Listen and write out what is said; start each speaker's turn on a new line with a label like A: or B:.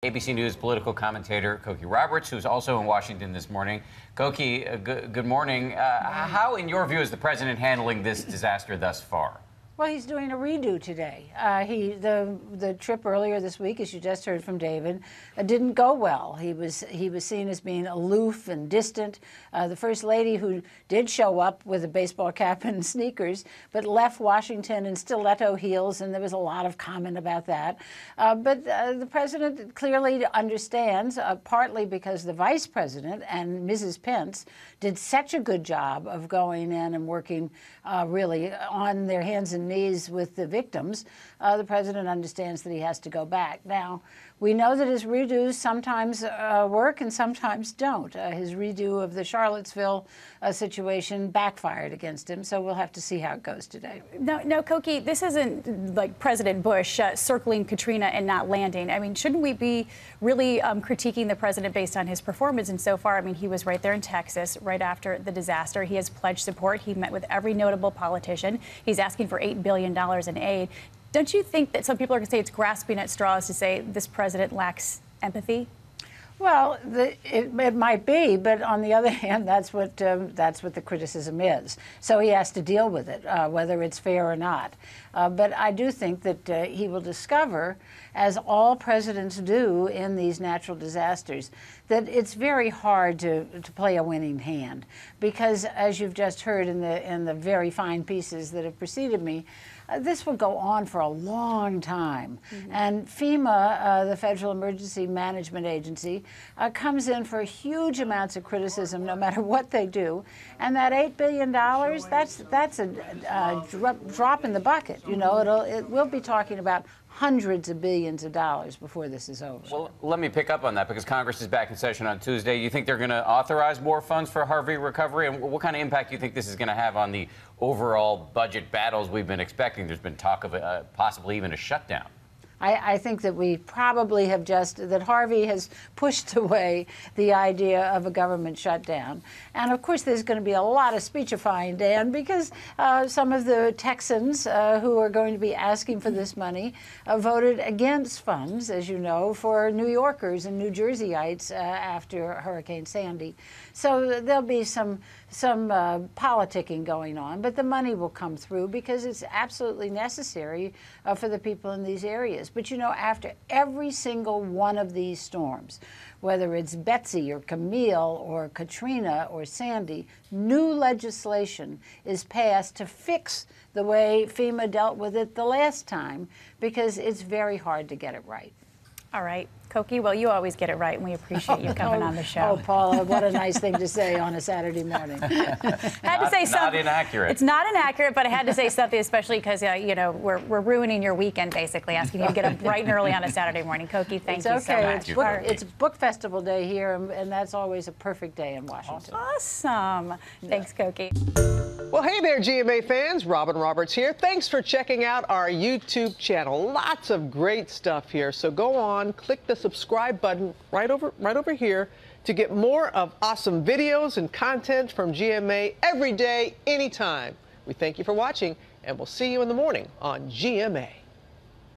A: ABC News political commentator Cokie Roberts, who's also in Washington this morning. Cokie, good morning. How, in your view, is the president handling this disaster thus far?
B: Well, he's doing a redo today. The trip earlier this week, as you just heard from David, didn't go well. He was seen as being aloof and distant. The First Lady, who did show up with a baseball cap and sneakers, but left Washington in stiletto heels, and there was a lot of comment about that. But the president clearly understands, partly because the vice president and Mrs. Pence did such a good job of going in and working really on their hands and knees with the victims. The president understands that he has to go back. Now, we know that his redos sometimes work and sometimes don't. His redo of the Charlottesville situation backfired against him, so we'll have to see how it goes today.
C: No, Cokie, this isn't like President Bush circling Katrina and not landing. I mean, shouldn't we be really critiquing the president based on his performance? And so far, I mean, he was right there in Texas right after the disaster. He has pledged support. He met with every notable politician. He's asking for $8 billion in aid. Don't you think that some people are going to say it's grasping at straws to say this president lacks empathy?
B: Well, it might be, but on the other hand, that's what the criticism is. So he has to deal with it, whether it's fair or not. But I do think that he will discover, as all presidents do in these natural disasters, that it's very hard to play a winning hand, because as you've just heard in the very fine pieces that have preceded me, this will go on for a long time. Mm-hmm. And FEMA, the Federal Emergency Management Agency, comes in for huge amounts of criticism no matter what they do. And that $8 billion, that's a drop in the bucket. You know, we'll be talking about hundreds of billions of dollars before this is over.
A: Well, let me pick up on that, because Congress is back in session on Tuesday. You think they're going to authorize more funds for Harvey recovery? And what kind of impact do you think this is going to have on the overall budget battles we've been expecting? There's been talk of possibly even a shutdown.
B: I think that we probably have that Harvey has pushed away the idea of a government shutdown. And of course, there's going to be a lot of speechifying, Dan, because some of the Texans who are going to be asking for this money voted against funds, as you know, for New Yorkers and New Jerseyites after Hurricane Sandy. So there'll be some politicking going on, but the money will come through because it's absolutely necessary for the people in these areas. But you know, after every single one of these storms, whether it's Betsy or Camille or Katrina or Sandy, new legislation is passed to fix the way FEMA dealt with it the last time, because it's very hard to get it right.
C: All right. Cokie, well, you always get it right, and we appreciate you coming on the show.
B: Oh, Paula, what a nice thing to say on a Saturday morning.
C: Had to say something.
A: Not inaccurate.
C: It's not inaccurate, but I had to say something, especially because, you know, we're ruining your weekend, basically, asking you to get up bright and early on a Saturday morning. Cokie, thank you so much.
B: It's book festival day here, and that's always a perfect day in Washington.
C: Awesome. Thanks, Cokie.
D: Well, hey there, GMA fans. Robin Roberts here. Thanks for checking out our YouTube channel. Lots of great stuff here. So go on, click the subscribe button right over here to get more of awesome videos and content from GMA every day, anytime. We thank you for watching, and we'll see you in the morning on GMA.